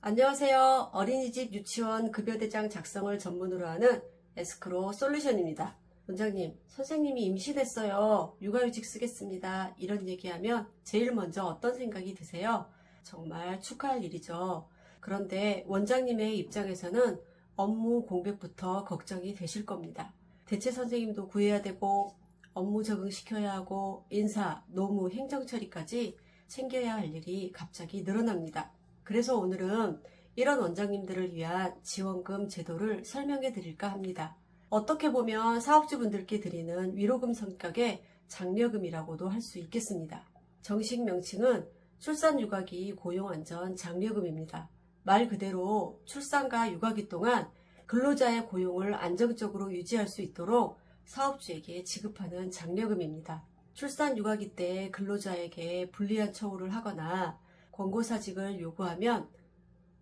안녕하세요. 어린이집 유치원 급여대장 작성을 전문으로 하는 에스크로 솔루션입니다. 원장님, 선생님이 임신했어요. 육아휴직 쓰겠습니다. 이런 얘기하면 제일 먼저 어떤 생각이 드세요? 정말 축하할 일이죠. 그런데 원장님의 입장에서는 업무 공백부터 걱정이 되실 겁니다. 대체 선생님도 구해야 되고 업무 적응시켜야 하고 인사, 노무, 행정처리까지 챙겨야 할 일이 갑자기 늘어납니다. 그래서 오늘은 이런 원장님들을 위한 지원금 제도를 설명해 드릴까 합니다. 어떻게 보면 사업주분들께 드리는 위로금 성격의 장려금이라고도 할 수 있겠습니다. 정식 명칭은 출산육아기 고용안전 장려금입니다. 말 그대로 출산과 육아기 동안 근로자의 고용을 안정적으로 유지할 수 있도록 사업주에게 지급하는 장려금입니다. 출산육아기 때 근로자에게 불리한 처우를 하거나 권고사직을 요구하면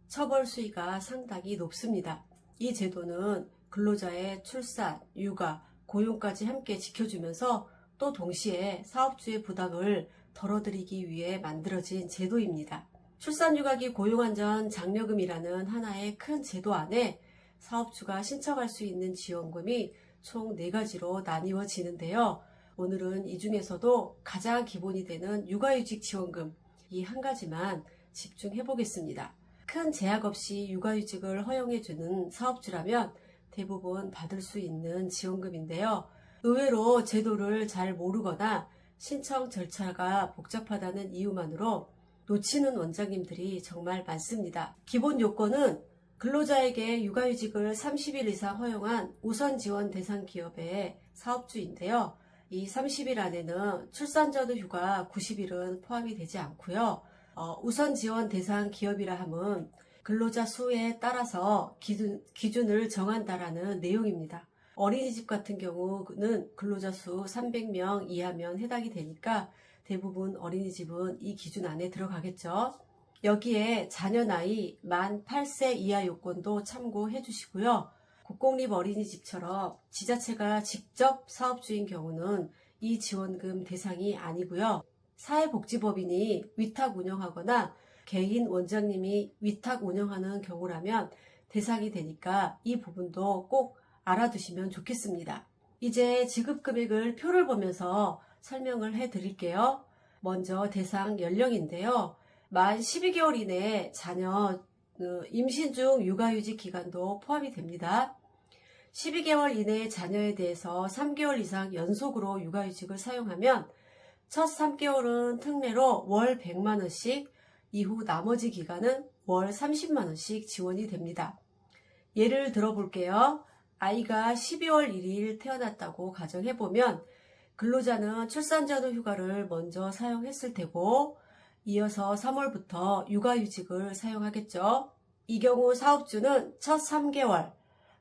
처벌 수위가 상당히 높습니다. 이 제도는 근로자의 출산, 육아, 고용까지 함께 지켜주면서 또 동시에 사업주의 부담을 덜어드리기 위해 만들어진 제도입니다. 출산육아기 고용안전 장려금이라는 하나의 큰 제도 안에 사업주가 신청할 수 있는 지원금이 총 4가지로 나뉘어지는데요. 오늘은 이 중에서도 가장 기본이 되는 육아휴직 지원금 이 한 가지만 집중해 보겠습니다. 큰 제약 없이 육아휴직을 허용해주는 사업주라면 대부분 받을 수 있는 지원금인데요. 의외로 제도를 잘 모르거나 신청 절차가 복잡하다는 이유만으로 놓치는 원장님들이 정말 많습니다. 기본 요건은 근로자에게 육아휴직을 30일 이상 허용한 우선 지원 대상 기업의 사업주인데요. 이 30일 안에는 출산 전후 휴가 90일은 포함이 되지 않고요. 우선 지원 대상 기업이라 함은 근로자 수에 따라서 기준을 정한다라는 내용입니다. 어린이집 같은 경우는 근로자 수 300명 이하면 해당이 되니까 대부분 어린이집은 이 기준 안에 들어가겠죠. 여기에 자녀 나이 만 8세 이하 요건도 참고해 주시고요. 국공립 어린이집처럼 지자체가 직접 사업주인 경우는 이 지원금 대상이 아니고요. 사회복지법인이 위탁 운영하거나 개인 원장님이 위탁 운영하는 경우라면 대상이 되니까 이 부분도 꼭 알아두시면 좋겠습니다. 이제 지급 금액을 표를 보면서 설명을 해 드릴게요. 먼저 대상 연령인데요. 만 12개월 이내 자녀 임신 중 육아휴직 기간도 포함이 됩니다. 12개월 이내 자녀에 대해서 3개월 이상 연속으로 육아휴직을 사용하면 첫 3개월은 특례로 월 100만원씩, 이후 나머지 기간은 월 30만원씩 지원이 됩니다. 예를 들어 볼게요. 아이가 12월 1일 태어났다고 가정해보면 근로자는 출산 전후 휴가를 먼저 사용했을 테고 이어서 3월부터 육아휴직을 사용하겠죠. 이 경우 사업주는 첫 3개월,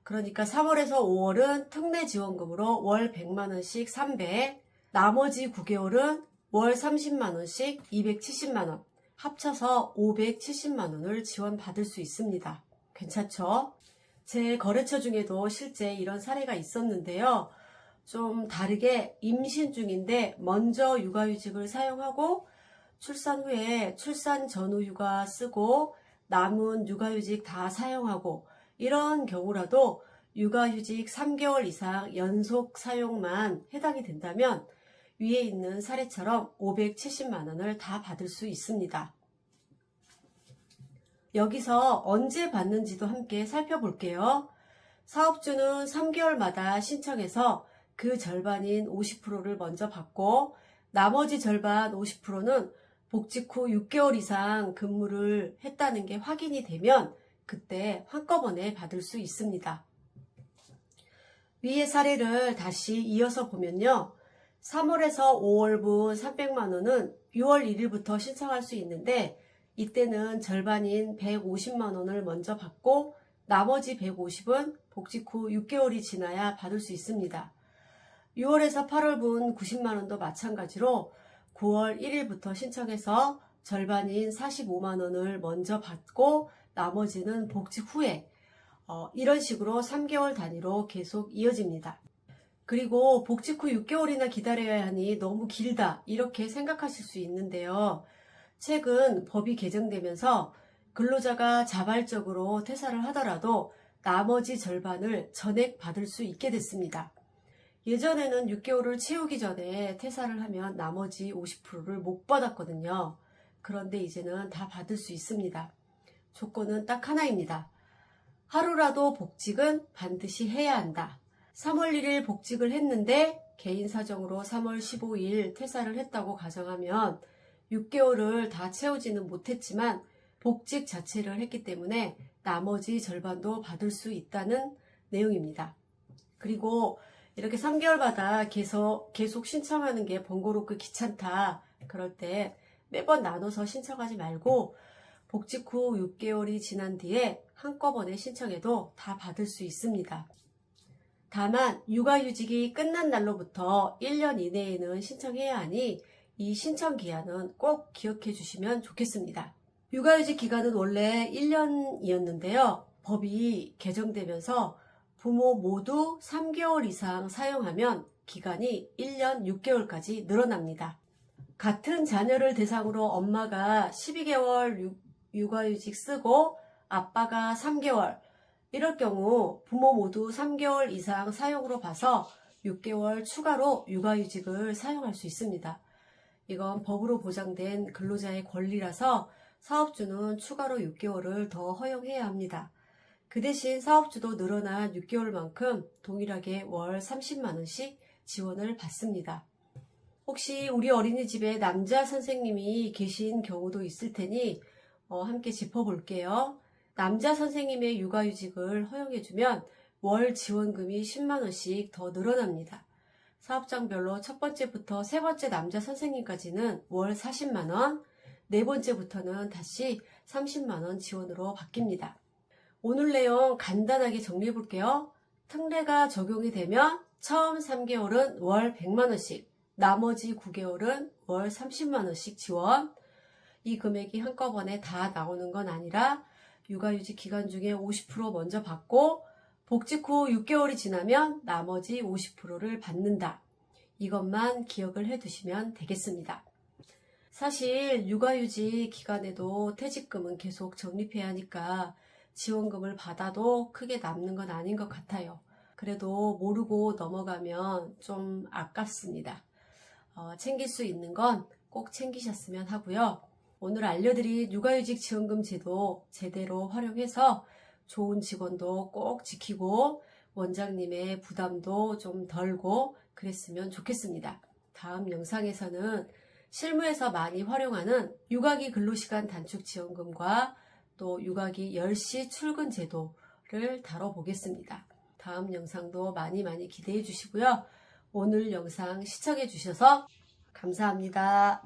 그러니까 3월에서 5월은 특례 지원금으로 월 100만원씩 300, 나머지 9개월은 월 30만원씩 270만원, 합쳐서 570만원을 지원받을 수 있습니다. 괜찮죠? 제 거래처 중에도 실제 이런 사례가 있었는데요. 좀 다르게 임신 중인데 먼저 육아휴직을 사용하고 출산 후에 출산 전후 휴가 쓰고 남은 육아휴직 다 사용하고 이런 경우라도 육아휴직 3개월 이상 연속 사용만 해당이 된다면 위에 있는 사례처럼 570만원을 다 받을 수 있습니다. 여기서 언제 받는지도 함께 살펴볼게요. 사업주는 3개월마다 신청해서 그 절반인 50%를 먼저 받고 나머지 절반 50%는 복직 후 6개월 이상 근무를 했다는 게 확인이 되면 그때 한꺼번에 받을 수 있습니다. 위의 사례를 다시 이어서 보면요. 3월에서 5월분 300만원은 6월 1일부터 신청할 수 있는데 이때는 절반인 150만원을 먼저 받고 나머지 150은 복직 후 6개월이 지나야 받을 수 있습니다. 6월에서 8월분 90만원도 마찬가지로 9월 1일부터 신청해서 절반인 45만원을 먼저 받고 나머지는 복직 후에 이런 식으로 3개월 단위로 계속 이어집니다. 그리고 복직 후 6개월이나 기다려야 하니 너무 길다 이렇게 생각하실 수 있는데요. 최근 법이 개정되면서 근로자가 자발적으로 퇴사를 하더라도 나머지 절반을 전액 받을 수 있게 됐습니다. 예전에는 6개월을 채우기 전에 퇴사를 하면 나머지 50%를 못 받았거든요. 그런데 이제는 다 받을 수 있습니다. 조건은 딱 하나입니다. 하루라도 복직은 반드시 해야 한다. 3월 1일 복직을 했는데 개인 사정으로 3월 15일 퇴사를 했다고 가정하면 6개월을 다 채우지는 못했지만 복직 자체를 했기 때문에 나머지 절반도 받을 수 있다는 내용입니다. 그리고 이렇게 3개월마다 계속 신청하는 게 번거롭고 귀찮다. 그럴 때 매번 나눠서 신청하지 말고 복직 후 6개월이 지난 뒤에 한꺼번에 신청해도 다 받을 수 있습니다. 다만 육아휴직이 끝난 날로부터 1년 이내에는 신청해야 하니 이 신청 기한은 꼭 기억해 주시면 좋겠습니다. 육아휴직 기간은 원래 1년이었는데요. 법이 개정되면서 부모 모두 3개월 이상 사용하면 기간이 1년 6개월까지 늘어납니다. 같은 자녀를 대상으로 엄마가 12개월 육아휴직 쓰고 아빠가 3개월, 이럴 경우 부모 모두 3개월 이상 사용으로 봐서 6개월 추가로 육아휴직을 사용할 수 있습니다. 이건 법으로 보장된 근로자의 권리라서 사업주는 추가로 6개월을 더 허용해야 합니다. 그 대신 사업주도 늘어난 6개월만큼 동일하게 월 30만원씩 지원을 받습니다. 혹시 우리 어린이집에 남자 선생님이 계신 경우도 있을 테니 함께 짚어볼게요. 남자 선생님의 육아휴직을 허용해주면 월 지원금이 10만원씩 더 늘어납니다. 사업장별로 첫 번째부터 세 번째 남자 선생님까지는 월 40만원, 네 번째부터는 다시 30만원 지원으로 바뀝니다. 오늘 내용 간단하게 정리해 볼게요. 특례가 적용이 되면 처음 3개월은 월 100만원씩, 나머지 9개월은 월 30만원씩 지원. 이 금액이 한꺼번에 다 나오는 건 아니라 육아휴직 기간 중에 50% 먼저 받고 복직 후 6개월이 지나면 나머지 50%를 받는다. 이것만 기억을 해두시면 되겠습니다. 사실 육아휴직 기간에도 퇴직금은 계속 적립해야 하니까 지원금을 받아도 크게 남는 건 아닌 것 같아요. 그래도 모르고 넘어가면 좀 아깝습니다. 챙길 수 있는 건 꼭 챙기셨으면 하고요. 오늘 알려드린 육아휴직 지원금 제도 제대로 활용해서 좋은 직원도 꼭 지키고 원장님의 부담도 좀 덜고 그랬으면 좋겠습니다. 다음 영상에서는 실무에서 많이 활용하는 육아기 근로시간 단축 지원금과 또 육아기 10시 출근 제도를 다뤄보겠습니다. 다음 영상도 많이 기대해 주시고요. 오늘 영상 시청해 주셔서 감사합니다.